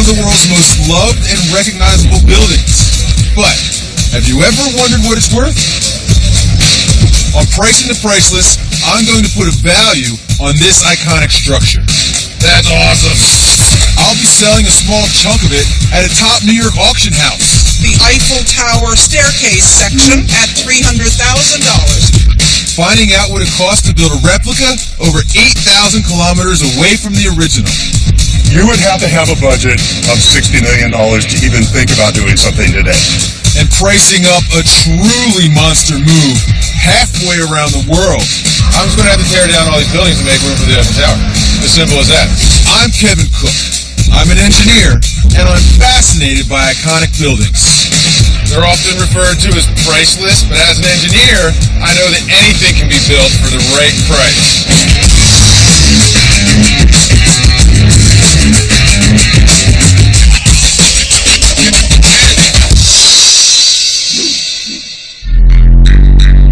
one of the world's most loved and recognizable buildings. But have you ever wondered what it's worth? On Pricing the Priceless, I'm going to put a value on this iconic structure. That's awesome. I'll be selling a small chunk of it at a top New York auction house. The Eiffel Tower staircase section at $300,000. Finding out what it costs to build a replica over 8,000 kilometers away from the original. You would have to have a budget of $60 million to even think about doing something today. And pricing up a truly monster move halfway around the world. I'm just going to have to tear down all these buildings to make room for the Eiffel Tower. As simple as that. I'm Kevin Cook. I'm an engineer, and I'm fascinated by iconic buildings. They're often referred to as priceless, but as an engineer, I know that anything can be built for the right price.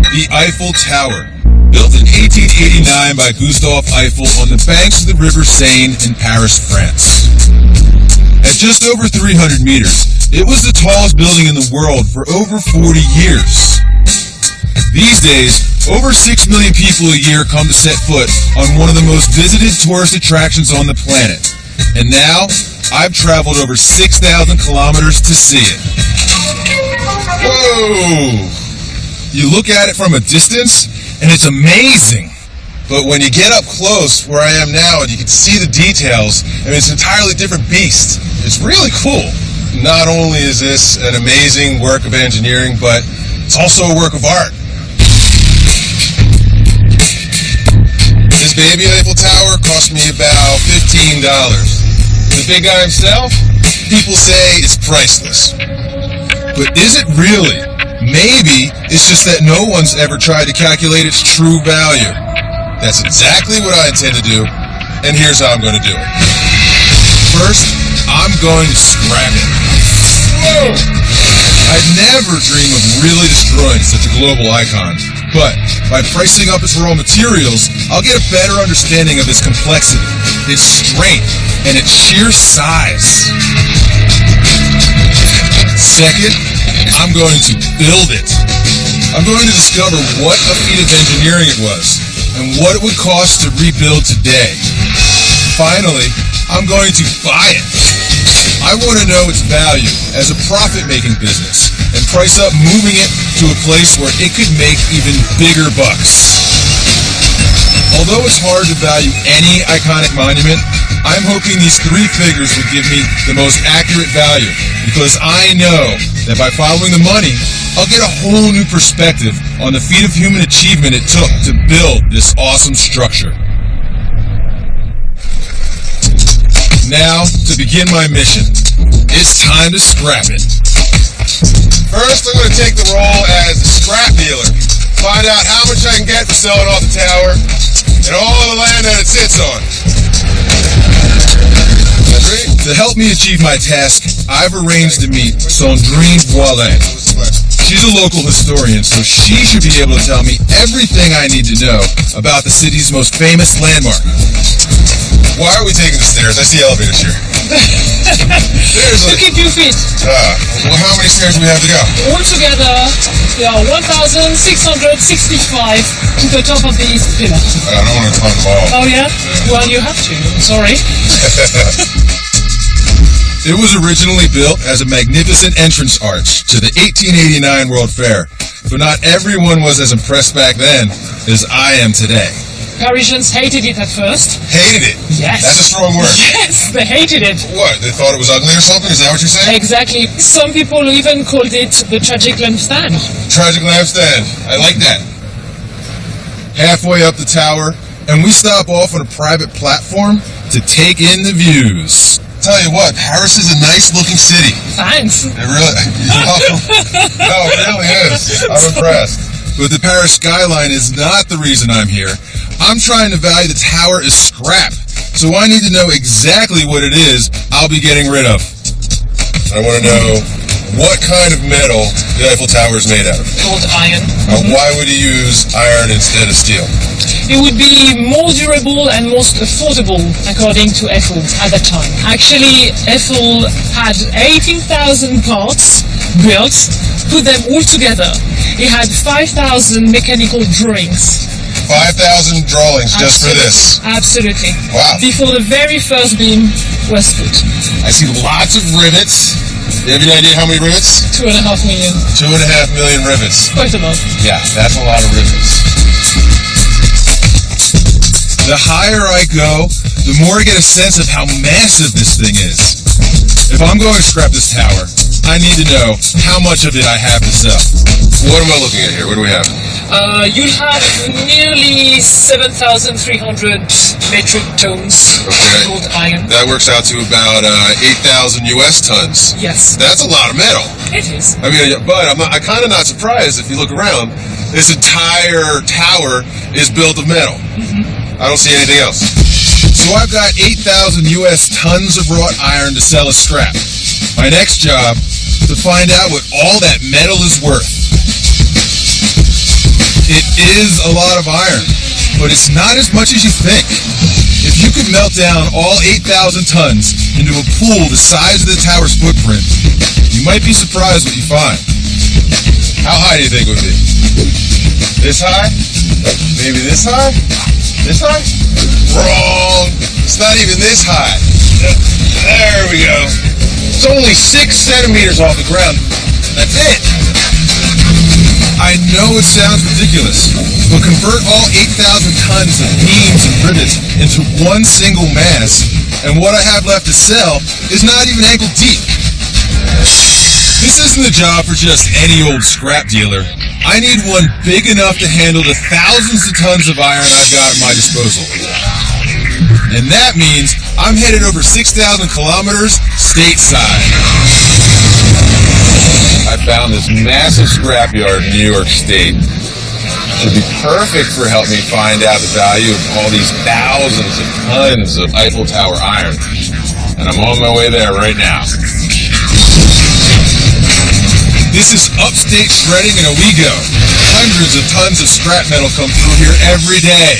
The Eiffel Tower, built in 1889 by Gustave Eiffel on the banks of the River Seine in Paris, France. At just over 300 meters, it was the tallest building in the world for over 40 years. These days, over 6 million people a year come to set foot on one of the most visited tourist attractions on the planet. And now, I've traveled over 6,000 kilometers to see it. Whoa! You look at it from a distance, and it's amazing. But when you get up close, where I am now, and you can see the details, I mean, it's an entirely different beast. It's really cool. Not only is this an amazing work of engineering, but it's also a work of art. This baby Eiffel Tower cost me about $15. The big guy himself, people say it's priceless. But is it really? Maybe it's just that no one's ever tried to calculate its true value. That's exactly what I intend to do, and here's how I'm going to do it. First, I'm going to scrap it. Whoa! I'd never dream of really destroying such a global icon, but by pricing up its raw materials, I'll get a better understanding of its complexity, its strength, and its sheer size. Second, I'm going to build it. I'm going to discover what a feat of engineering it was, and what it would cost to rebuild today. Finally, I'm going to buy it. I want to know its value as a profit-making business, and price up moving it to a place where it could make even bigger bucks. Although it's hard to value any iconic monument, I'm hoping these three figures will give me the most accurate value, because I know that by following the money, I'll get a whole new perspective on the feat of human achievement it took to build this awesome structure. Now, to begin my mission, it's time to scrap it. First, I'm going to take the role as a scrap dealer. Find out how much I can get for selling off the tower and all the land that it sits on. To help me achieve my task, I've arranged to meet Sandrine Voilet. She's a local historian, so she should be able to tell me everything I need to know about the city's most famous landmark. Why are we taking the stairs? I see elevators here. To keep you fit. Well, how many stairs do we have to go? Altogether, there are 1,665 to the top of these pillars. I don't want to climb them all. Oh yeah? Well, you have to. Sorry. It was originally built as a magnificent entrance arch to the 1889 World Fair, but not everyone was as impressed back then as I am today. Parisians hated it at first. Hated it? Yes. That's a strong word. Yes, they hated it. What? They thought it was ugly or something? Is that what you're saying? Exactly. Some people even called it the tragic lampstand. Tragic lampstand. I like that. Halfway up the tower, and we stop off on a private platform to take in the views. Tell you what, Paris is a nice-looking city. Thanks. It really, no, it really is. I'm impressed. But the Paris skyline is not the reason I'm here. I'm trying to value the tower as scrap, so I need to know exactly what it is I'll be getting rid of. I want to know what kind of metal the Eiffel Tower is made out of. Old iron. Why would you use iron instead of steel? it would be more durable and most affordable, according to Eiffel at that time. Actually, Eiffel had 18,000 parts built, put them all together. It had 5,000 mechanical drawings. 5,000 drawings just for this. Absolutely. Wow. Before the very first beam was put. I see lots of rivets. Do you have any idea how many rivets? 2.5 million. 2.5 million rivets. Quite a lot. Yeah, that's a lot of rivets. The higher I go, the more I get a sense of how massive this thing is. If I'm going to scrap this tower, I need to know how much of it I have to sell. What am I looking at here? What do we have? You'll have nearly 7,300 metric tons Okay. of iron. That works out to about 8,000 US tons. Yes, That's a lot of metal. it is. I mean, but I'm kind of not surprised if you look around. This entire tower is built of metal. I don't see anything else. So I've got 8,000 US tons of wrought iron to sell as scrap. My next job, to find out what all that metal is worth. It is a lot of iron, but it's not as much as you think. If you could melt down all 8,000 tons into a pool the size of the tower's footprint, you might be surprised what you find. How high do you think it would be? This high? Maybe this high? This high? Wrong. It's not even this high. There we go. It's only 6 centimeters off the ground. That's it. I know it sounds ridiculous, but convert all 8,000 tons of beams and rivets into one single mass, and what I have left to sell is not even ankle deep. This isn't a job for just any old scrap dealer. I need one big enough to handle the thousands of tons of iron I've got at my disposal. And that means I'm headed over 6,000 kilometers stateside. I found this massive scrapyard in New York State. Should be perfect for helping me find out the value of all these thousands of tons of Eiffel Tower iron. And I'm on my way there right now. This is upstate shredding in Owego. Hundreds of tons of scrap metal come through here every day.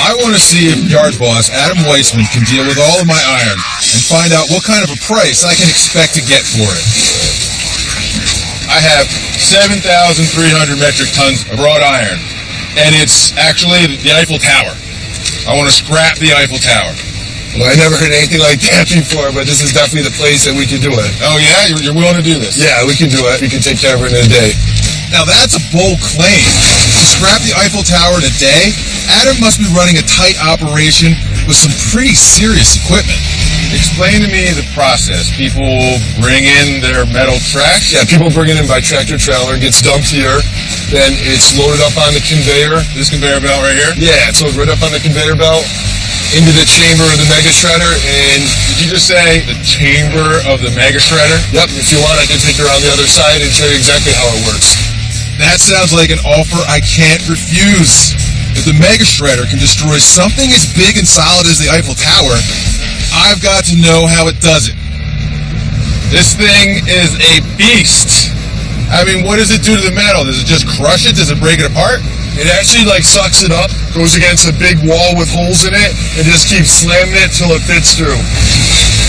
I want to see if yard boss Adam Weissman can deal with all of my iron and find out what kind of a price I can expect to get for it. I have 7,300 metric tons of wrought iron, and it's actually the Eiffel Tower. I want to scrap the Eiffel Tower. Well, I never heard anything like that before, but this is definitely the place that we can do it. Oh yeah? You're willing to do this? Yeah, we can do it. We can take care of it in a day. Now that's a bold claim. To scrap the Eiffel Tower in a day, Adam must be running a tight operation with some pretty serious equipment. Explain to me the process. People bring in their metal tracks? Yeah, people bring it in by tractor trailer, gets dumped here, then it's loaded up on the conveyor. This conveyor belt right here? Yeah, it's loaded right up on the conveyor belt into the chamber of the mega shredder, and Did you just say the chamber of the mega shredder? yep, if you want, I can take you around the other side and show you exactly how it works. That sounds like an offer I can't refuse. If the mega shredder can destroy something as big and solid as the Eiffel Tower, I've got to know how it does it. This thing is a beast. I mean, what does it do to the metal? Does it just crush it? Does it break it apart? It actually sucks it up, goes against a big wall with holes in it, and just keeps slamming it till it fits through.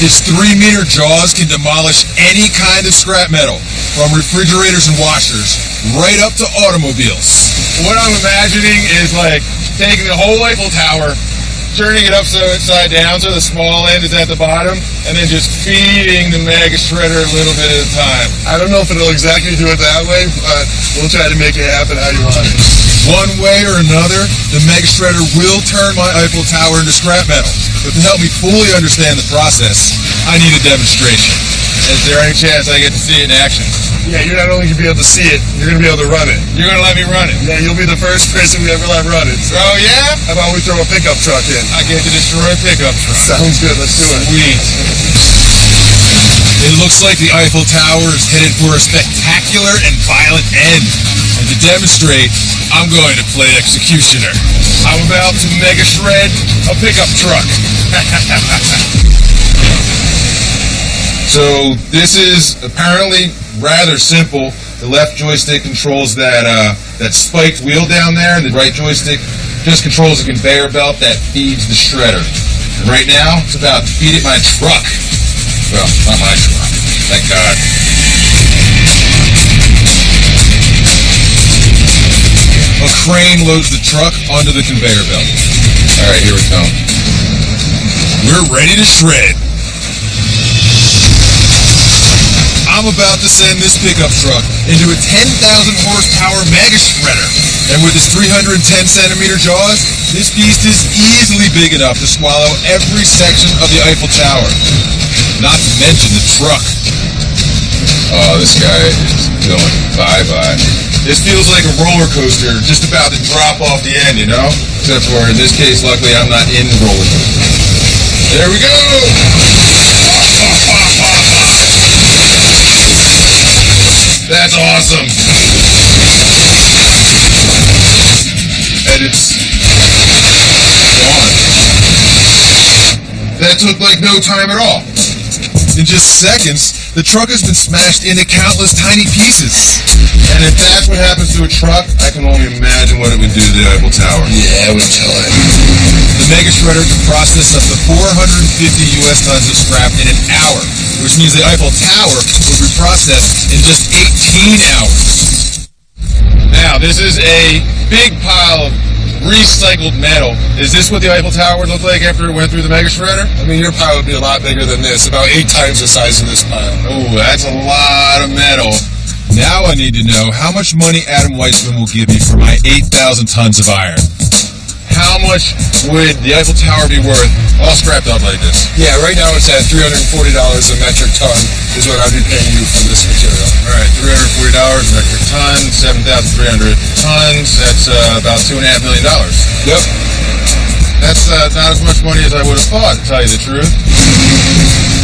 Its 3-meter jaws can demolish any kind of scrap metal, from refrigerators and washers, right up to automobiles. What I'm imagining is like taking the whole Eiffel Tower, turning it upside down so the small end is at the bottom, and then just feeding the mega shredder a little bit at a time. I don't know if it'll exactly do it that way, but we'll try to make it happen how you want it. One way or another, the mega shredder will turn my Eiffel Tower into scrap metal. But to help me fully understand the process, I need a demonstration. Is there any chance I get to see it in action? Yeah, you're not only going to be able to see it, you're going to be able to run it. You're going to let me run it? Yeah, you'll be the first person we ever let run it. So Oh yeah? how about we throw a pickup truck in? I get to destroy a pickup truck. Sounds good, let's do it. Sweet. It looks like the Eiffel Tower is headed for a spectacular and violent end. And to demonstrate, I'm going to play executioner. I'm about to mega shred a pickup truck. So this is apparently rather simple. The left joystick controls that spiked wheel down there, and the right joystick just controls the conveyor belt that feeds the shredder. And right now, it's about to feed it my truck. Well, not my truck. Thank God. A crane loads the truck onto the conveyor belt. All right, here we come. We're ready to shred. I'm about to send this pickup truck into a 10,000 horsepower mega shredder. And with its 310 centimeter jaws, this beast is easily big enough to swallow every section of the Eiffel Tower. Not to mention the truck. Oh, this guy is going bye-bye. This feels like a roller coaster just about to drop off the end, you know? Except for, in this case, luckily I'm not in the roller coaster. There we go! That's awesome! And it's gone. That took like no time at all. In just seconds, the truck has been smashed into countless tiny pieces. And if that's what happens to a truck, I can only imagine what it would do to the Eiffel Tower. Yeah, I would tell it. The mega shredder can process up to 450 US tons of scrap in an hour, which means the Eiffel Tower will be processed in just 18 hours. Now, this is a big pile of recycled metal. Is this what the Eiffel Tower would look like after it went through the mega shredder? I mean, your pile would be a lot bigger than this, about 8 times the size of this pile. Oh, that's a lot of metal. Now I need to know how much money Adam Weissman will give me for my 8,000 tons of iron. How much would the Eiffel Tower be worth all scrapped up like this? Yeah, right now it's at $340 a metric ton is what I'd be paying you for this material. All right, $340 a metric ton, 7,300 tons. That's about $2.5 million. Yep. That's not as much money as I would have thought, to tell you the truth.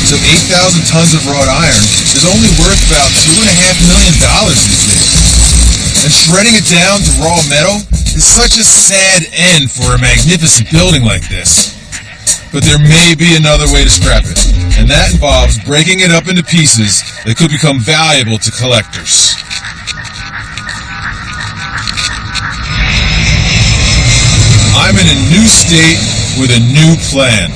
So 8,000 tons of wrought iron is only worth about $2.5 million these days. And shredding it down to raw metal is such a sad end for a magnificent building like this. But there may be another way to scrap it, and that involves breaking it up into pieces that could become valuable to collectors. I'm in a new state with a new plan.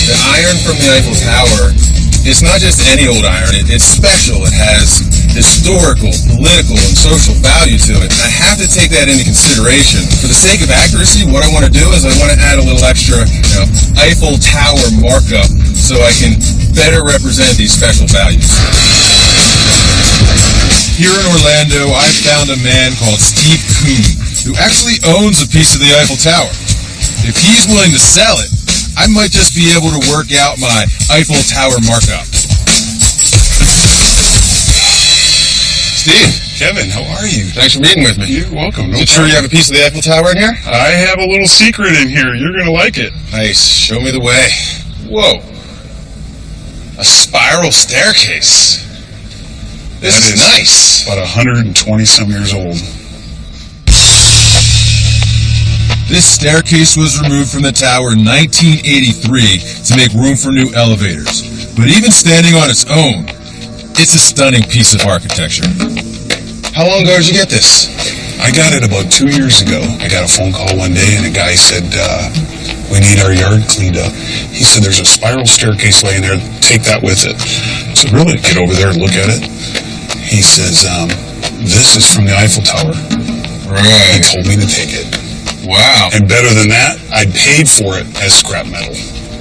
The iron from the Eiffel Tower, it's not just any old iron, it's special. It has historical, political, and social value to it. And I have to take that into consideration. For the sake of accuracy, what I want to do is I want to add a little extra, Eiffel Tower markup so I can better represent these special values. Here in Orlando, I found a man called Steve Kuhn, who actually owns a piece of the Eiffel Tower. If he's willing to sell it, I might just be able to work out my Eiffel Tower markup. Steve. Kevin, how are you? Thanks for meeting with me. You're welcome. Is it true you have a piece of the Eiffel Tower in here? I have a little secret in here. You're going to like it. Nice. Show me the way. Whoa. A spiral staircase. This is nice. About 120 some years old. This staircase was removed from the tower in 1983 to make room for new elevators. But even standing on its own, it's a stunning piece of architecture. How long ago did you get this? I got it about 2 years ago. I got a phone call one day and a guy said, we need our yard cleaned up. He said, there's a spiral staircase laying there. Take that with it. I said, really? Get over there and look at it. He says, this is from the Eiffel Tower. Right. He told me to take it. Wow. And better than that, I paid for it as scrap metal.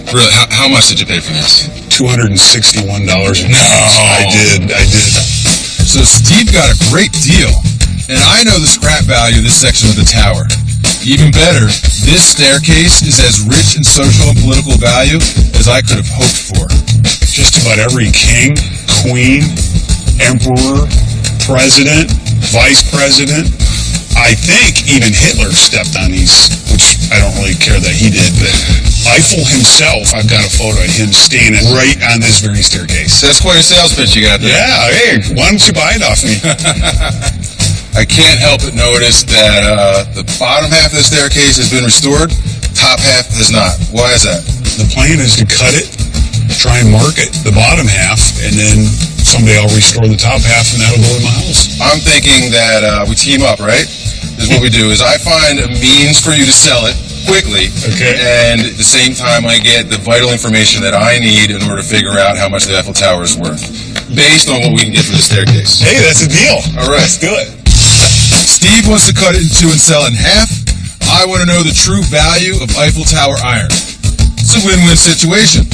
Really? How much did you pay for this? $261. No. I did. So Steve got a great deal. And I know the scrap value of this section of the tower. Even better, this staircase is as rich in social and political value as I could have hoped for. Just about every king, queen, emperor, president, vice president, I think even Hitler stepped on these, which I don't really care that he did, but Eiffel himself, I've got a photo of him standing right on this very staircase. That's quite a sales pitch you got there. Yeah, hey, why don't you buy it off me? I can't help but notice that the bottom half of the staircase has been restored, top half has not. Why is that? The plan is to cut it, try and mark it, the bottom half, and then someday I'll restore the top half and that'll go in my house. I'm thinking that we team up, right? This is what we do, is I find a means for you to sell it quickly, Okay. and at the same time I get the vital information that I need in order to figure out how much the Eiffel Tower is worth, based on what we can get for the staircase. Hey, that's a deal. All right. Let's do it. Steve wants to cut it in two and sell it in half. I want to know the true value of Eiffel Tower iron. It's a win-win situation,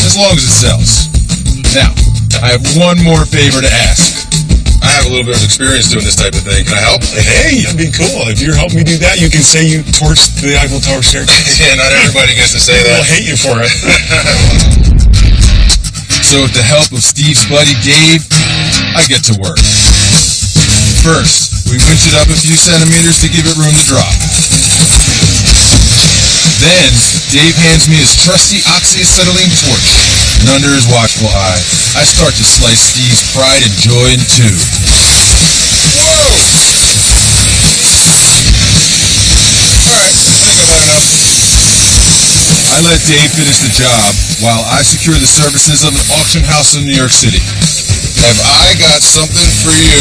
as long as it sells. Now, I have one more favor to ask. I have a little bit of experience doing this type of thing. Can I help? Hey, that'd be cool. If you're helping me do that, you can say you torched the Eiffel Tower staircase. Yeah, not everybody gets to say They'll that. hate you for it. So with the help of Steve's buddy Dave, I get to work. First, we winch it up a few centimeters to give it room to drop. Then, Dave hands me his trusty oxyacetylene torch, and under his watchful eye, I start to slice Steve's pride and joy in two. I let Dave finish the job while I secure the services of an auction house in New York City. Have I got something for you?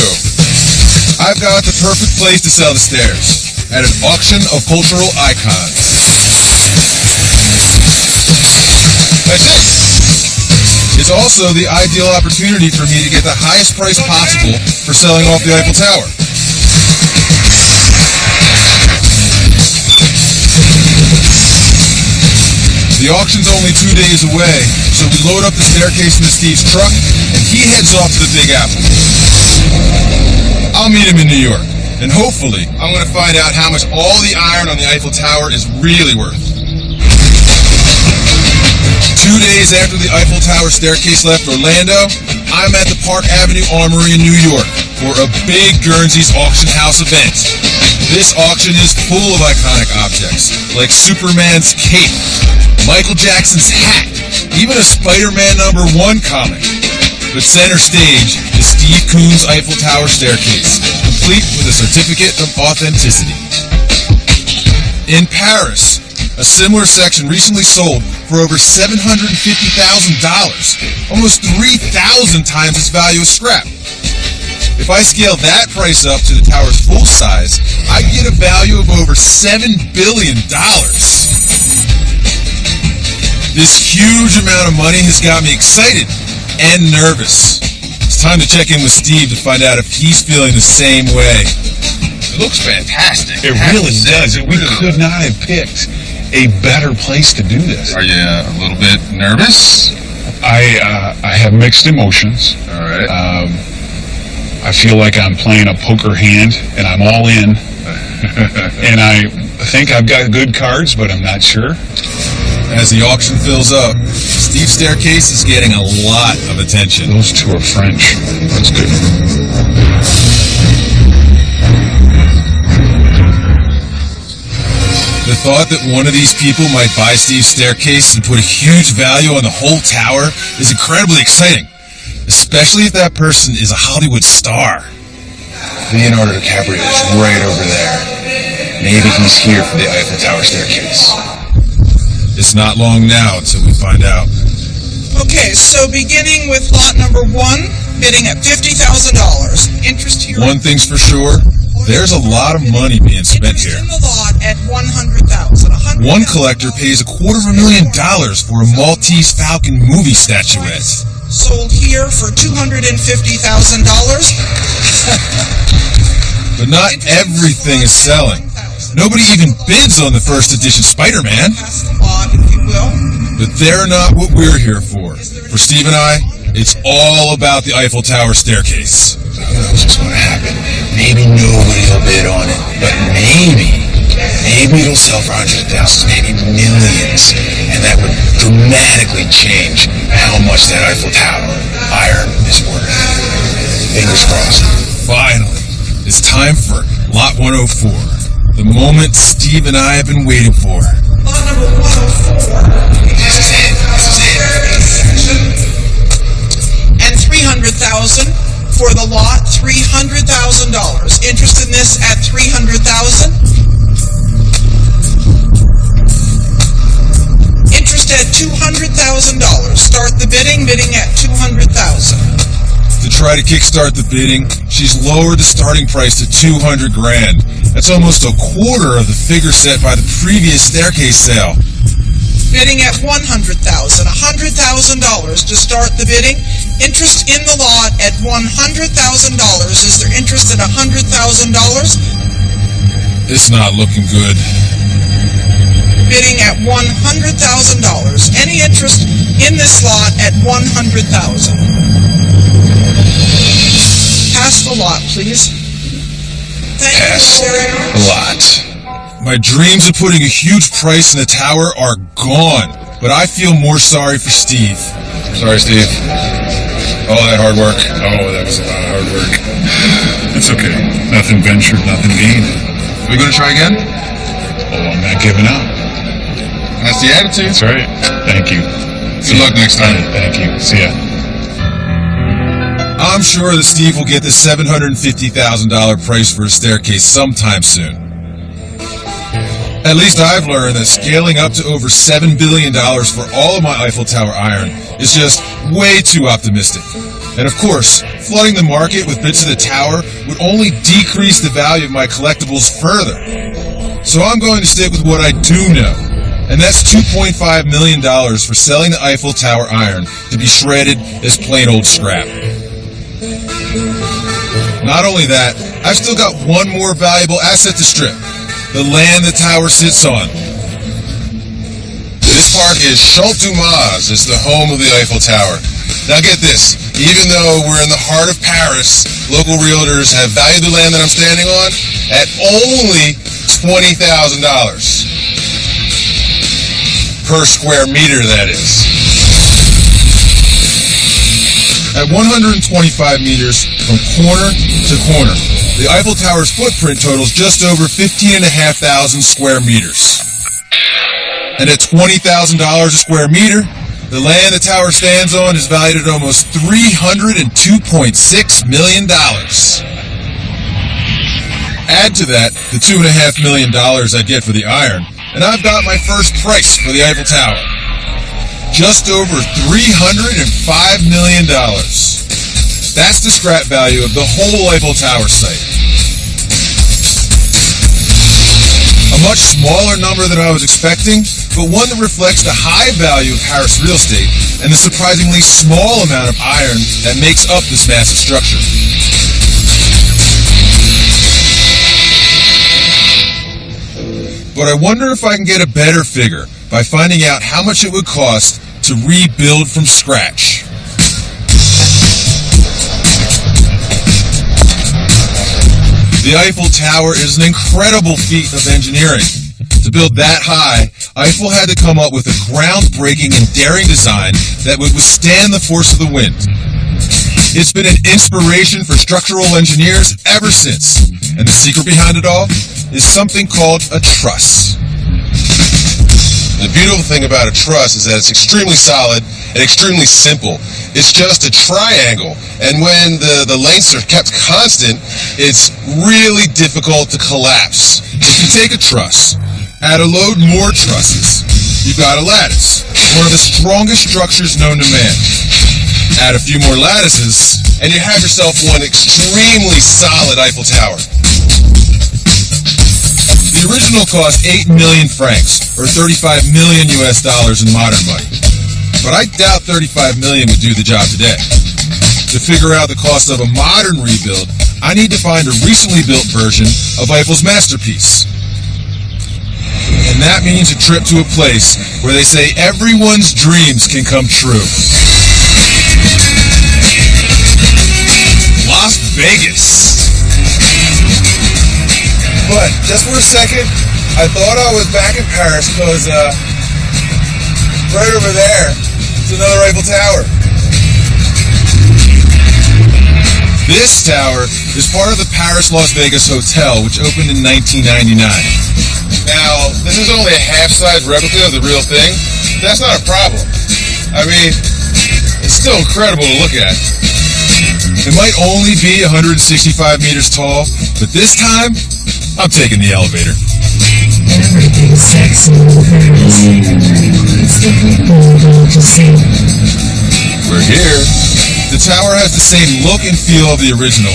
I've got the perfect place to sell the stairs, at an auction of cultural icons. That's it. It's also the ideal opportunity for me to get the highest price possible for selling off the Eiffel Tower. The auction's only 2 days away, so we load up the staircase into Steve's truck, and he heads off to the Big Apple. I'll meet him in New York, and hopefully I'm going to find out how much all the iron on the Eiffel Tower is really worth. 2 days after the Eiffel Tower staircase left Orlando, I'm at the Park Avenue Armory in New York for a big Guernsey's auction house event. This auction is full of iconic objects, like Superman's cape, Michael Jackson's hat, even a Spider-Man #1 comic. But center stage is Steve Kuhn's Eiffel Tower staircase, complete with a certificate of authenticity. In Paris, a similar section recently sold for over $750,000, almost 3,000 times its value of scrap. If I scale that price up to the tower's full size, I get a value of over $7 billion. This huge amount of money has got me excited and nervous. It's time to check in with Steve to find out if he's feeling the same way. It looks fantastic. It really does. We could not have picked a better place to do this. Are you a little bit nervous? I have mixed emotions. All right. I feel like I'm playing a poker hand, and I'm all in. And I think I've got good cards, but I'm not sure. As the auction fills up, Steve's staircase is getting a lot of attention. Those two are French. That's good. The thought that one of these people might buy Steve's staircase and put a huge value on the whole tower is incredibly exciting, especially if that person is a Hollywood star. Leonardo DiCaprio is right over there. Maybe he's here for the Eiffel Tower staircase. It's not long now until we find out. Okay, so beginning with lot number 1, bidding at $50,000. Interest here. One thing's for sure, there's a lot of money being spent Interest here. in the lot at $100,000. One collector pays $250,000 for a Maltese Falcon movie statuette. Sold here for $250,000. But not everything is selling. Nobody even bids on the first edition Spider-Man. Pass the lot, if you will. But they're not what we're here for. For Steve and I, it's all about the Eiffel Tower staircase. Who knows what's going to happen? Maybe nobody will bid on it, but maybe it'll sell for hundreds of thousands, maybe millions, and that would dramatically change how much that Eiffel Tower iron is worth. Fingers crossed. Finally, it's time for Lot 104. The moment Steve and I have been waiting for. Lot number 104. This is it. And $300,000 for the lot. $300,000. Interest in this at $300,000. Interest at $200,000. Start the bidding. Bidding at $200,000. try to kickstart the bidding, she's lowered the starting price to $200 grand. That's almost a quarter of the figure set by the previous staircase sale. Bidding at $100,000 to start the bidding. Interest in the lot at $100,000. Is there interest in $100,000? It's not looking good. Bidding at $100,000. Any interest in this lot at $100,000? Pass the lot, please. Thank Pass you. a lot. My dreams of putting a huge price in the tower are gone, but I feel more sorry for Steve. Sorry, Steve. All that hard work. Oh, that was a lot of hard work. It's okay. Nothing ventured, nothing gained. We gonna try again? Oh, I'm not giving up. That's the attitude. That's right. Thank you. Good luck next time. Thank you. See ya. I'm sure that Steve will get the $750,000 price for a staircase sometime soon. At least I've learned that scaling up to over $7 billion for all of my Eiffel Tower iron is just way too optimistic. And of course, flooding the market with bits of the tower would only decrease the value of my collectibles further. So I'm going to stick with what I do know, and that's $2.5 million for selling the Eiffel Tower iron to be shredded as plain old scrap. Not only that, I've still got one more valuable asset to strip. The land the tower sits on. This park is Champ du Mars. It's the home of the Eiffel Tower. Now get this. Even though we're in the heart of Paris, local realtors have valued the land that I'm standing on at only $20,000. Per square meter, that is. At 125 meters from corner to corner, the Eiffel Tower's footprint totals just over 15,500 square meters. And at $20,000 a square meter, the land the tower stands on is valued at almost $302.6 million. Add to that the $2.5 million I get for the iron, and I've got my first price for the Eiffel Tower. Just over $305 million. That's the scrap value of the whole Eiffel Tower site. A much smaller number than I was expecting, but one that reflects the high value of Paris real estate and the surprisingly small amount of iron that makes up this massive structure. But I wonder if I can get a better figure by finding out how much it would cost to rebuild from scratch. The Eiffel Tower is an incredible feat of engineering. To build that high, Eiffel had to come up with a groundbreaking and daring design that would withstand the force of the wind. It's been an inspiration for structural engineers ever since, and the secret behind it all is something called a truss. The beautiful thing about a truss is that it's extremely solid and extremely simple. It's just a triangle, and when the lengths are kept constant, it's really difficult to collapse. If you take a truss, add a load more trusses, you've got a lattice, one of the strongest structures known to man. Add a few more lattices, and you have yourself one extremely solid Eiffel Tower. The original cost 8 million francs, or $35 million in modern money. But I doubt 35 million would do the job today. To figure out the cost of a modern rebuild, I need to find a recently built version of Eiffel's masterpiece. And that means a trip to a place where they say everyone's dreams can come true. Las Vegas. But just for a second, I thought I was back in Paris because right over there is another Eiffel Tower. This tower is part of the Paris-Las Vegas Hotel, which opened in 1999. Now, this is only a half-size replica of the real thing. That's not a problem. I mean, it's still incredible to look at. It might only be 165 meters tall, but this time, I'm taking the elevator. Everything sexy in Paris. Everyone constantly moving to see. We're here. The tower has the same look and feel of the original,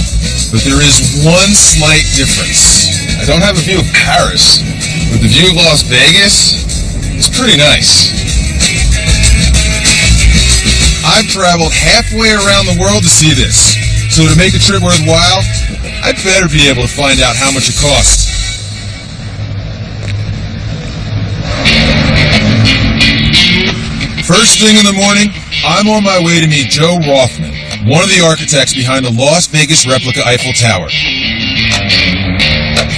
but there is one slight difference. I don't have a view of Paris, but the view of Las Vegas is pretty nice. I've traveled halfway around the world to see this, so to make a trip worthwhile, I'd better be able to find out how much it costs. First thing in the morning, I'm on my way to meet Joe Rothman, one of the architects behind the Las Vegas replica Eiffel Tower.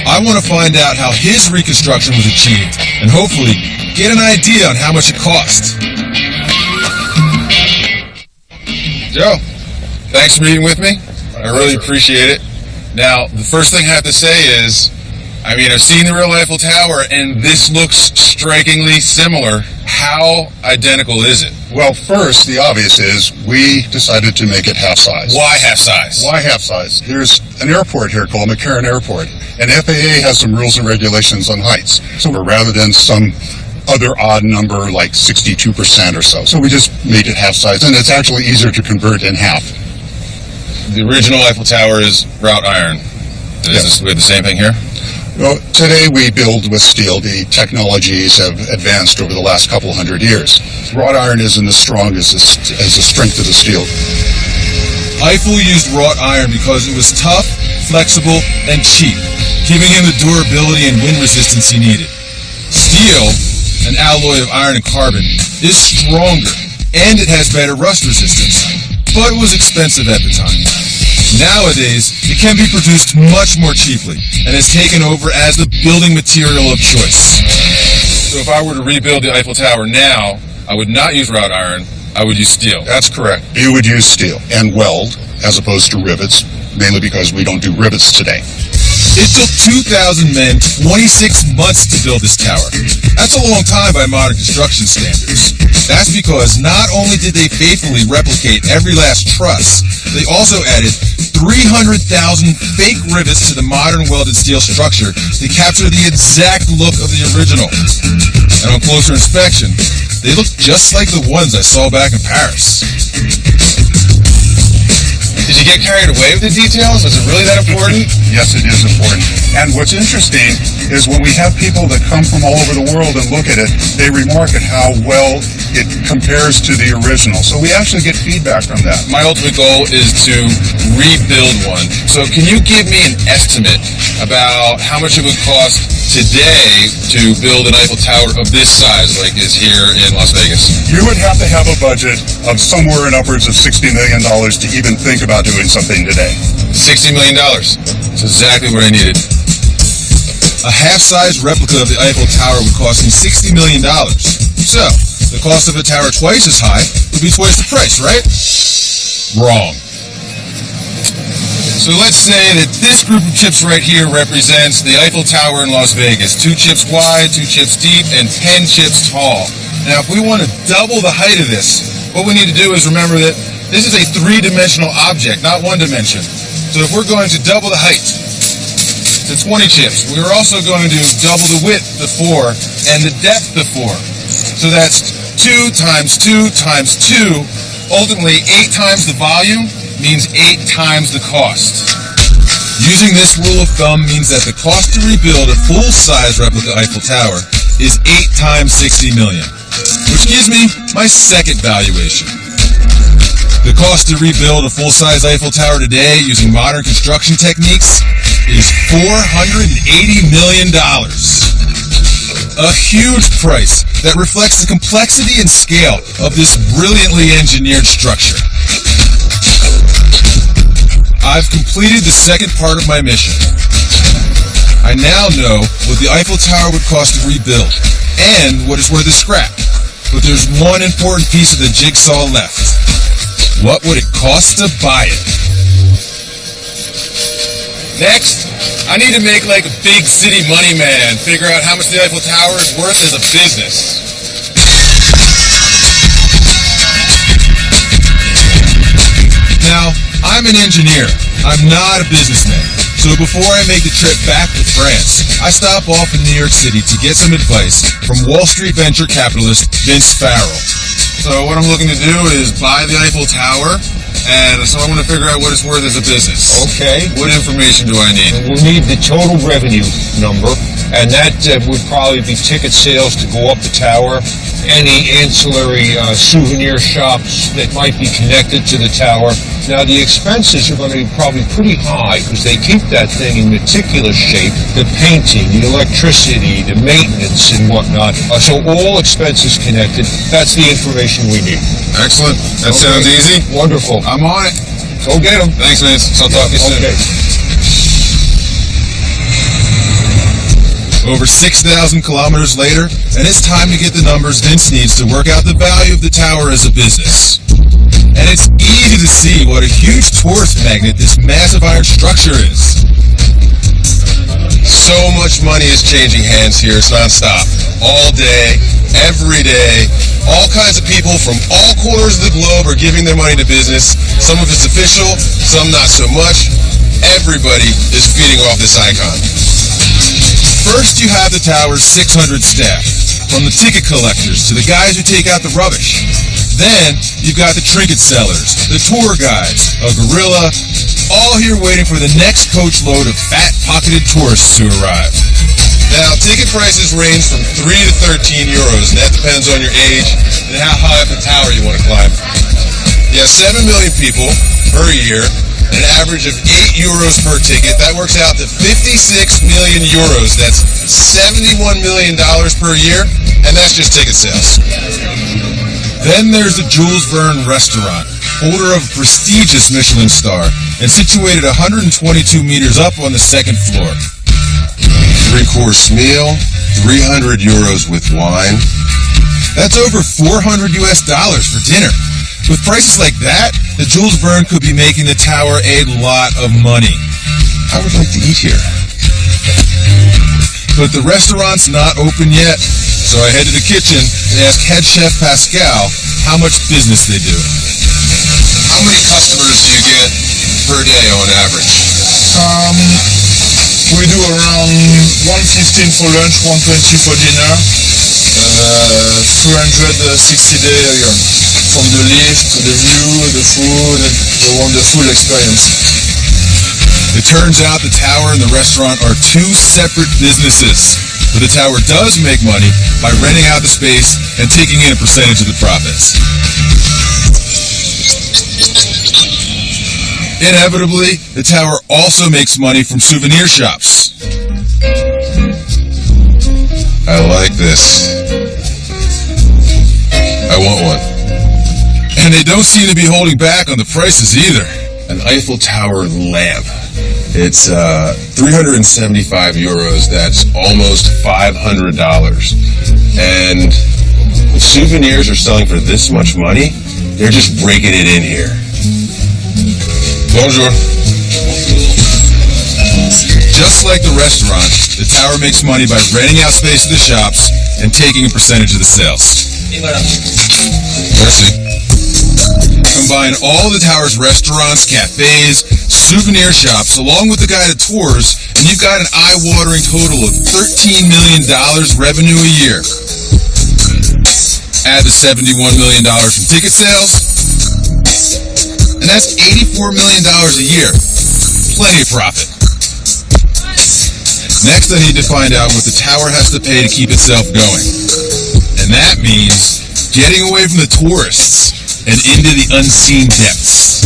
I want to find out how his reconstruction was achieved and hopefully get an idea on how much it cost. Joe, thanks for meeting with me. I really appreciate it. Now, the first thing I have to say is, I've seen the real Eiffel Tower, and this looks strikingly similar. How identical is it? Well, first, the obvious is we decided to make it half-size. Why half-size? Why half-size? There's an airport here called McCarran Airport, and FAA has some rules and regulations on heights. So rather than some other odd number like 62% or so. So we just made it half-size, and it's actually easier to convert in half. The original Eiffel Tower is wrought iron. Is we have the same thing here? Well, today we build with steel. The technologies have advanced over the last couple hundred years. Wrought iron isn't as strong as the strength of the steel. Eiffel used wrought iron because it was tough, flexible, and cheap, giving him the durability and wind resistance he needed. Steel, an alloy of iron and carbon, is stronger, and it has better rust resistance, but it was expensive at the time. Nowadays, it can be produced much more cheaply and has taken over as the building material of choice. So if I were to rebuild the Eiffel Tower now, I would not use wrought iron, I would use steel. That's correct. You would use steel and weld as opposed to rivets, mainly because we don't do rivets today. It took 2,000 men 26 months to build this tower. That's a long time by modern construction standards. That's because not only did they faithfully replicate every last truss, they also added 300,000 fake rivets to the modern welded steel structure to capture the exact look of the original. And on closer inspection, they look just like the ones I saw back in Paris. Did you get carried away with the details? Is it really that important? Yes, it is important. And what's interesting is when we have people that come from all over the world and look at it, they remark at how well it compares to the original. So we actually get feedback from that. My ultimate goal is to rebuild one. So can you give me an estimate about how much it would cost today to build an Eiffel Tower of this size like is here in Las Vegas? You would have to have a budget of somewhere in upwards of $60 million to even think about doing something today. $60 million. That's exactly what I needed. A half-size replica of the Eiffel Tower would cost me $60 million. So, the cost of a tower twice as high would be twice the price, right? Wrong. So let's say that this group of chips right here represents the Eiffel Tower in Las Vegas. 2 chips wide, 2 chips deep, and 10 chips tall. Now, if we want to double the height of this, what we need to do is remember that this is a 3-dimensional object, not 1 dimension. So if we're going to double the height to 20 chips, we're also going to double the width to 4 and the depth to 4. So that's 2 times 2 times 2. Ultimately, 8 times the volume means 8 times the cost. Using this rule of thumb means that the cost to rebuild a full-size replica Eiffel Tower is 8 times 60 million, which gives me my second valuation. The cost to rebuild a full-size Eiffel Tower today using modern construction techniques is $480 million. A huge price that reflects the complexity and scale of this brilliantly engineered structure. I've completed the second part of my mission. I now know what the Eiffel Tower would cost to rebuild, and what it's worth of scrap. But there's one important piece of the jigsaw left. What would it cost to buy it? Next, I need to make like a big city money man, figure out how much the Eiffel Tower is worth as a business. Now, I'm an engineer. I'm not a businessman. So before I make the trip back to France, I stop off in New York City to get some advice from Wall Street venture capitalist Vince Farrell. So what I'm looking to do is buy the Eiffel Tower And so I want to figure out what it's worth as a business. Okay. What information do I need? We'll need the total revenue number, and that would probably be ticket sales to go up the tower, any ancillary souvenir shops that might be connected to the tower. Now, the expenses are going to be probably pretty high because they keep that thing in meticulous shape, the painting, the electricity, the maintenance, and whatnot. So all expenses connected, that's the information we need. Excellent. That sounds easy. Wonderful. I'm on it. Go get them. Thanks, Vince. I'll talk to you soon. Okay. Over 6,000 kilometers later, and it's time to get the numbers Vince needs to work out the value of the tower as a business. And it's easy to see what a huge tourist magnet this massive iron structure is. So much money is changing hands here. It's nonstop. All day, every day. All kinds of people from all corners of the globe are giving their money to business. Some of it's official, some not so much. Everybody is feeding off this icon. First, you have the tower's 600 staff, from the ticket collectors to the guys who take out the rubbish. Then, you've got the trinket sellers, the tour guides, a gorilla, all here waiting for the next coach load of fat-pocketed tourists to arrive. Now, ticket prices range from 3 to 13 euros, and that depends on your age and how high up the tower you want to climb. You have 7 million people per year, an average of 8 euros per ticket. That works out to 56 million euros. That's $71 million per year, and that's just ticket sales. Then there's the Jules Verne restaurant, holder of a prestigious Michelin star, and situated 122 meters up on the second floor. 3-course meal, 300 euros with wine. That's over $400 for dinner. With prices like that, the Jules Verne could be making the tower a lot of money. I would like to eat here. But the restaurant's not open yet, so I head to the kitchen and ask head chef Pascal how much business they do. How many customers do you get per day on average? We do around 115 for lunch, 120 for dinner, 360 days a year. From the lift, the view, the food, the wonderful experience. It turns out the tower and the restaurant are two separate businesses, but the tower does make money by renting out the space and taking in a percentage of the profits. Inevitably, the tower also makes money from souvenir shops. I like this. I want one. And they don't seem to be holding back on the prices either. An Eiffel Tower lamp. It's 375 euros. That's almost $500. And if souvenirs are selling for this much money, they're just breaking it in here. Bonjour. Just like the restaurant, the tower makes money by renting out space to the shops and taking a percentage of the sales. Merci. Combine all the tower's restaurants, cafes, souvenir shops, along with the guided tours, and you've got an eye-watering total of $13 million revenue a year. Add the $71 million from ticket sales, and that's $84 million a year. Plenty of profit. Next, I need to find out what the tower has to pay to keep itself going. And that means getting away from the tourists and into the unseen depths.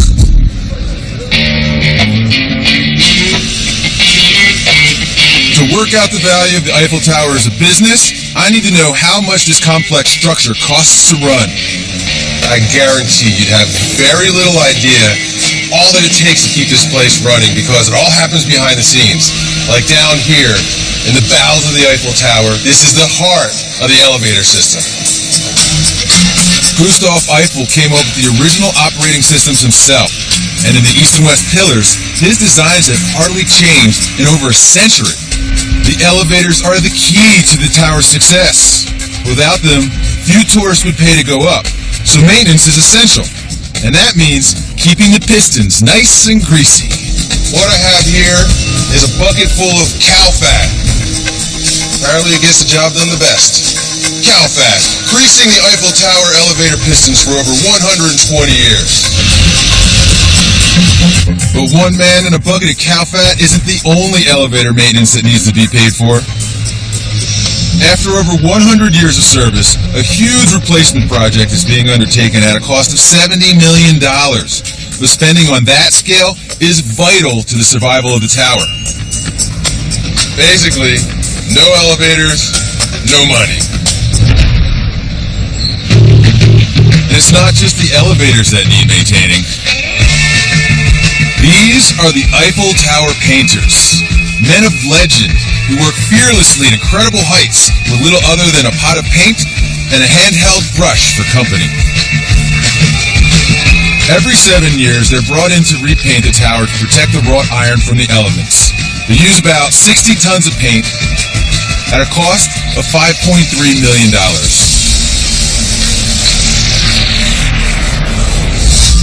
To work out the value of the Eiffel Tower as a business, I need to know how much this complex structure costs to run. I guarantee you'd have very little idea all that it takes to keep this place running because it all happens behind the scenes. Like down here in the bowels of the Eiffel Tower, this is the heart of the elevator system. Gustav Eiffel came up with the original operating systems himself, and in the east and west pillars, his designs have hardly changed in over a century. The elevators are the key to the tower's success. Without them, few tourists would pay to go up, so maintenance is essential. And that means keeping the pistons nice and greasy. What I have here is a bucket full of cow fat. Apparently it gets the job done the best. Cow fat, greasing the Eiffel Tower elevator pistons for over 120 years. But one man and a bucket of cow fat isn't the only elevator maintenance that needs to be paid for. After over 100 years of service, a huge replacement project is being undertaken at a cost of $70 million. But spending on that scale is vital to the survival of the tower. Basically, no elevators, no money. And it's not just the elevators that need maintaining. These are the Eiffel Tower painters, men of legend who work fearlessly at incredible heights with little other than a pot of paint and a handheld brush for company. Every 7 years, they're brought in to repaint the tower to protect the wrought iron from the elements. They use about 60 tons of paint at a cost of $5.3 million.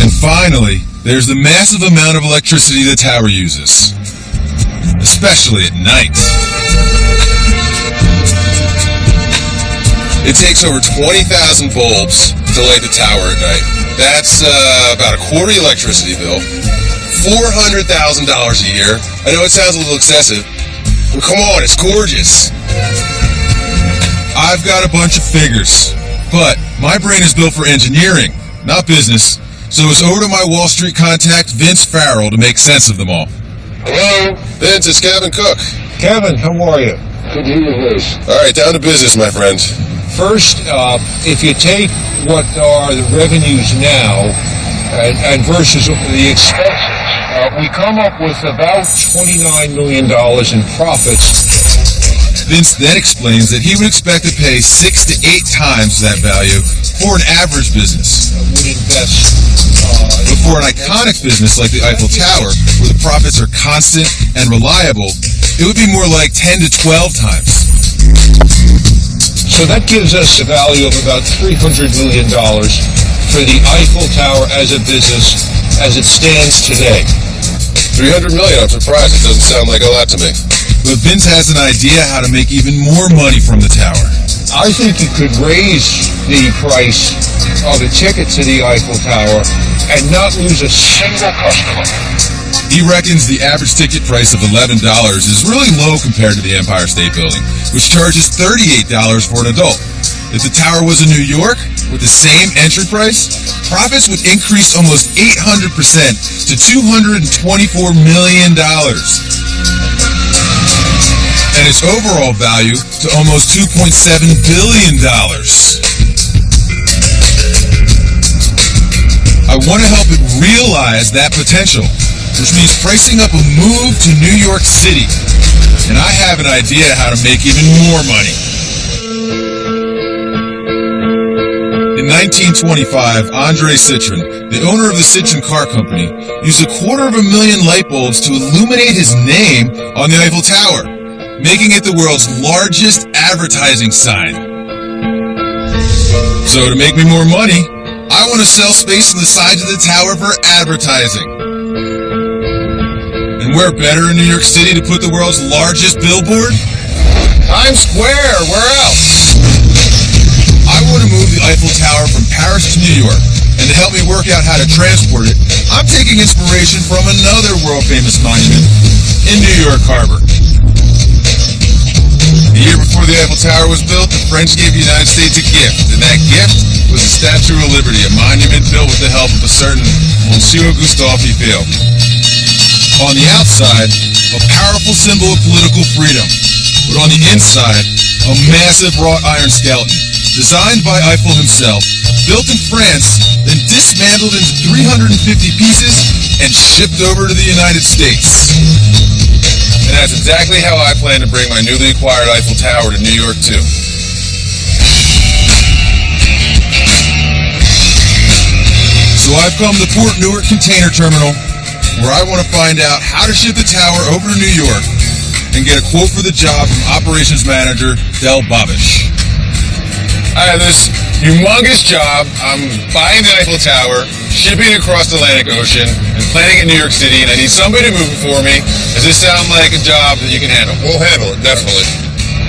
And finally, there's the massive amount of electricity the tower uses, especially at night. It takes over 20,000 bulbs to light the tower at night. That's about a quarter electricity bill, $400,000 a year. I know it sounds a little excessive, but come on, it's gorgeous. I've got a bunch of figures, but my brain is built for engineering, not business. So it's over to my Wall Street contact, Vince Farrell, to make sense of them all. Hello, Vince, it's Kevin Cook. Kevin, how are you? Good to hear your voice. All right, down to business, my friend. First, if you take what are the revenues now and versus the expenses, we come up with about $29 million in profits. Vince then explains that he would expect to pay 6 to 8 times that value for an average business. Would invest. But for an iconic business like the Eiffel Tower, where the profits are constant and reliable, it would be more like 10 to 12 times. So that gives us a value of about $300 million for the Eiffel Tower as a business as it stands today. $300 million, I'm surprised. It doesn't sound like a lot to me. But Vince has an idea how to make even more money from the tower. I think you could raise the price of a ticket to the Eiffel Tower and not lose a single customer. He reckons the average ticket price of $11 is really low compared to the Empire State Building, which charges $38 for an adult. If the tower was in New York, with the same entry price, profits would increase almost 800% to $224 million. And its overall value to almost $2.7 billion. I want to help it realize that potential, which means pricing up a move to New York City. And I have an idea how to make even more money. In 1925, Andre Citroen, the owner of the Citroen Car Company, used 250,000 light bulbs to illuminate his name on the Eiffel Tower, making it the world's largest advertising sign. So to make me more money, I want to sell space on the sides of the tower for advertising. And where better in New York City to put the world's largest billboard? Times Square, where else? I want to move the Eiffel Tower from Paris to New York, and to help me work out how to transport it, I'm taking inspiration from another world-famous monument in New York Harbor. The year before the Eiffel Tower was built, the French gave the United States a gift, and that gift was the Statue of Liberty, a monument built with the help of a certain Monsieur Gustave Eiffel. On the outside, a powerful symbol of political freedom, but on the inside, a massive wrought iron skeleton, designed by Eiffel himself, built in France, then dismantled into 350 pieces and shipped over to the United States. And that's exactly how I plan to bring my newly acquired Eiffel Tower to New York, too. So I've come to Port Newark Container Terminal, where I want to find out how to ship the tower over to New York and get a quote for the job from Operations Manager Del Babish. I have this humongous job. I'm buying the Eiffel Tower, shipping it across the Atlantic Ocean, and planning it in New York City, and I need somebody to move it for me. Does this sound like a job that you can handle? We'll handle it, definitely.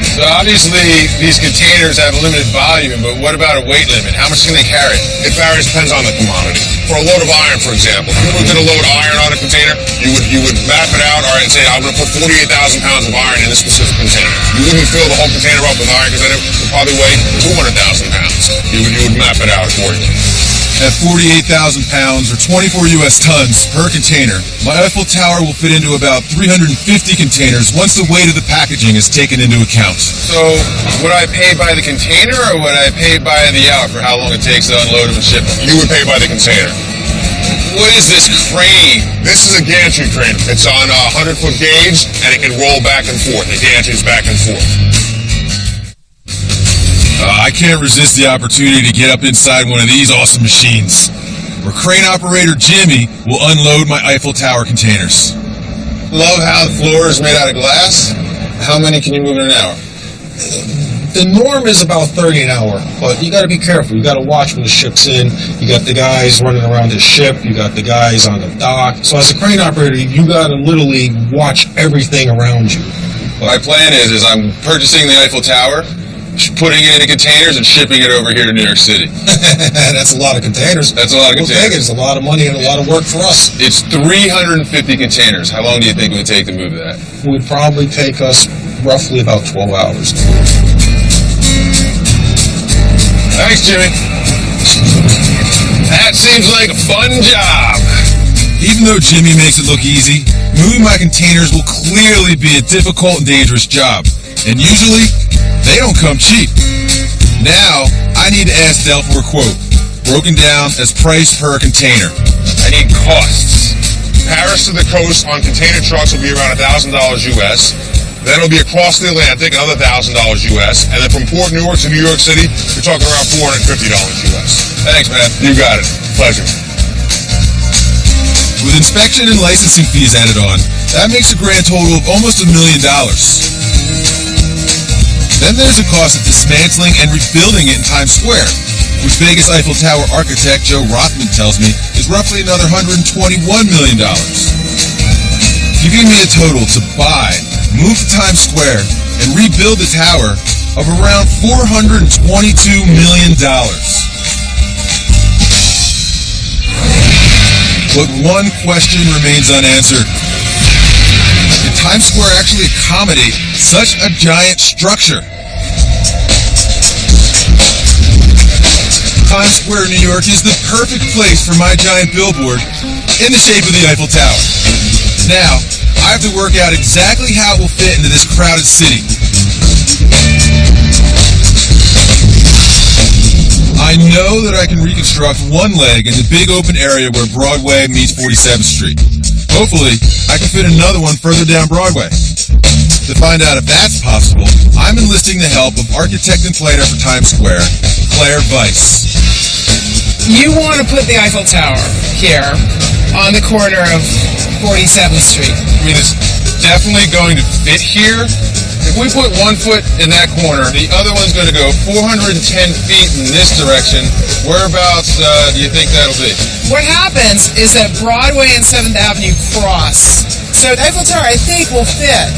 So obviously these containers have a limited volume, but what about a weight limit? How much can they carry? It varies, depends on the commodity. For a load of iron, for example, if you were going to load iron on a container, you would map it out, all right, and say, I'm going to put 48,000 pounds of iron in this specific container. You wouldn't fill the whole container up with iron because then it would probably weigh 200,000 pounds. You would map it out accordingly. At 48,000 pounds, or 24 U.S. tons per container, my Eiffel Tower will fit into about 350 containers once the weight of the packaging is taken into account. So would I pay by the container, or would I pay by the hour for how long it takes to unload them and ship them? You would pay by the container. What is this crane? This is a gantry crane. It's on a 100-foot gauge, and it can roll back and forth. It gantries back and forth. I can't resist the opportunity to get up inside one of these awesome machines, where crane operator Jimmy will unload my Eiffel Tower containers. Love how the floor is made out of glass. How many can you move in an hour? The norm is about 30 an hour, but you got to be careful. You got to watch when the ship's in. You got the guys running around the ship. You got the guys on the dock. So as a crane operator, you got to literally watch everything around you. My plan is I'm purchasing the Eiffel Tower, putting it into containers and shipping it over here to New York City. That's a lot of containers. That's a lot of containers. It's a lot of money and a lot of work for us. It's 350 containers. How long do you think it would take to move that? It would probably take us roughly about 12 hours. Thanks, Jimmy. That seems like a fun job. Even though Jimmy makes it look easy, moving my containers will clearly be a difficult and dangerous job. And usually, they don't come cheap. Now, I need to ask Del for a quote, broken down as price per container. I need costs. Paris to the coast on container trucks will be around $1,000 US. Then it'll be across the Atlantic, another $1,000 US. And then from Port Newark to New York City, you're talking around $450 US. Thanks, man. You got it. Pleasure. With inspection and licensing fees added on, that makes a grand total of almost $1 million. Then there's the cost of dismantling and rebuilding it in Times Square, which Vegas Eiffel Tower architect Joe Rothman tells me is roughly another $121 million. Giving me a total to buy, move to Times Square, and rebuild the tower of around $422 million. But one question remains unanswered. Can Times Square actually accommodate such a giant structure? Times Square, New York is the perfect place for my giant billboard in the shape of the Eiffel Tower. Now, I have to work out exactly how it will fit into this crowded city. I know that I can reconstruct one leg in the big open area where Broadway meets 47th Street. Hopefully, I can fit another one further down Broadway. To find out if that's possible, I'm enlisting the help of architect and planner for Times Square, Claire Weiss. You want to put the Eiffel Tower here on the corner of 47th Street. I mean, it's definitely going to fit here. If we put one foot in that corner, the other one's going to go 410 feet in this direction. Whereabouts do you think that'll be? What happens is that Broadway and 7th Avenue cross. So the Eiffel Tower, I think, will fit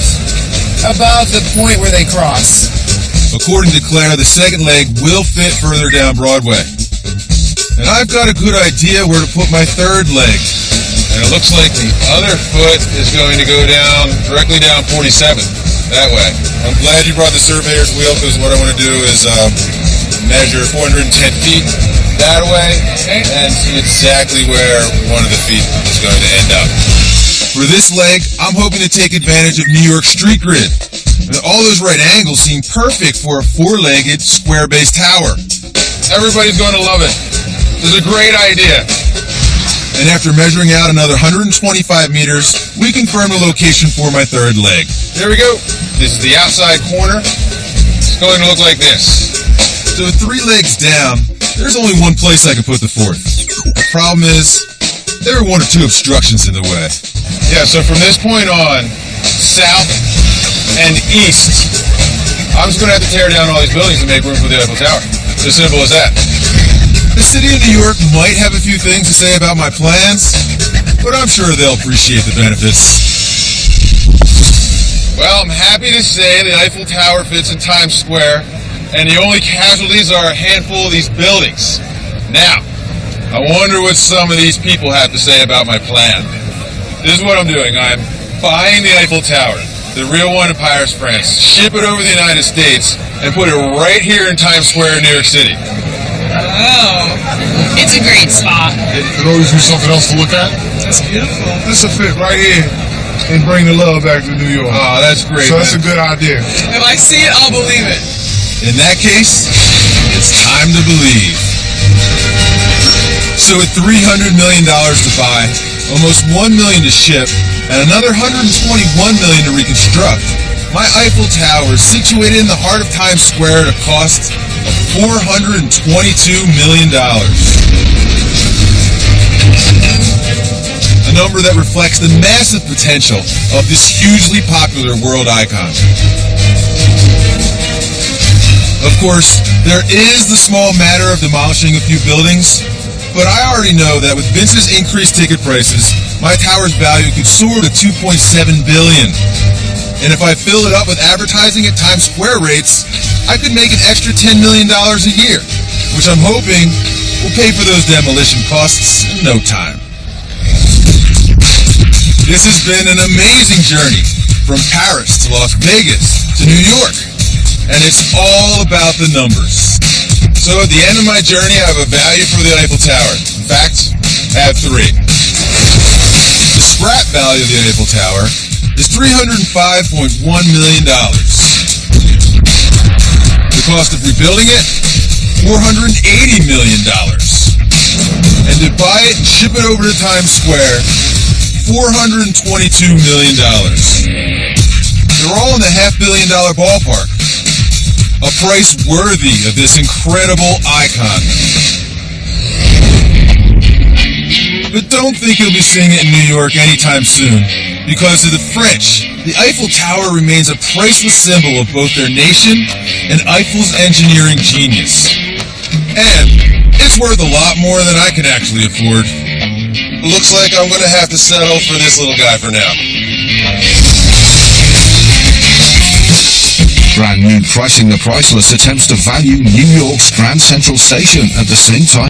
about the point where they cross. According to Claire, the second leg will fit further down Broadway. And I've got a good idea where to put my third leg. And it looks like the other foot is going to go down, directly down 47th. That way. I'm glad you brought the surveyor's wheel, because what I want to do is measure 410 feet that way and see exactly where one of the feet is going to end up. For this leg, I'm hoping to take advantage of New York street grid. And all those right angles seem perfect for a four-legged, square-based tower. Everybody's going to love it. This is a great idea. And after measuring out another 125 meters, we confirm the location for my third leg. There we go. This is the outside corner. It's going to look like this. So with 3 legs down, there's only one place I can put the fourth. The problem is, there are 1 or 2 obstructions in the way. Yeah, so from this point on, south and east, I'm just going to have to tear down all these buildings and make room for the Eiffel Tower. It's as simple as that. The city of New York might have a few things to say about my plans, but I'm sure they'll appreciate the benefits. Well, I'm happy to say the Eiffel Tower fits in Times Square, and the only casualties are a handful of these buildings. Now, I wonder what some of these people have to say about my plan. This is what I'm doing. I'm buying the Eiffel Tower, the real one in Paris, France, ship it over the United States, and put it right here in Times Square in New York City. Oh, it's a great spot. It could always be something else to look at. It's beautiful. This will fit right here and bring the love back to New York. Oh, that's great. So that's a good idea. If I see it, I'll believe it. In that case, it's time to believe. So with $300 million to buy, almost $1 million to ship, and another $121 million to reconstruct, my Eiffel Tower is situated in the heart of Times Square at a cost of $422 million. A number that reflects the massive potential of this hugely popular world icon. Of course, there is the small matter of demolishing a few buildings, but I already know that with Vince's increased ticket prices, my tower's value could soar to $2.7 billion. And if I fill it up with advertising at Times Square rates, I could make an extra $10 million a year, which I'm hoping will pay for those demolition costs in no time. This has been an amazing journey from Paris to Las Vegas to New York, and it's all about the numbers. So at the end of my journey, I have a value for the Eiffel Tower. In fact, I have three. The scrap value of the Eiffel Tower is $305.1 million. The cost of rebuilding it, $480 million. And to buy it and ship it over to Times Square, $422 million. They're all in the $500 million ballpark. A price worthy of this incredible icon. But don't think you'll be seeing it in New York anytime soon, because to the French, the Eiffel Tower remains a priceless symbol of both their nation and Eiffel's engineering genius. And it's worth a lot more than I can actually afford. Looks like I'm going to have to settle for this little guy for now. Brand new Pricing the Priceless attempts to value New York's Grand Central Station at the same time.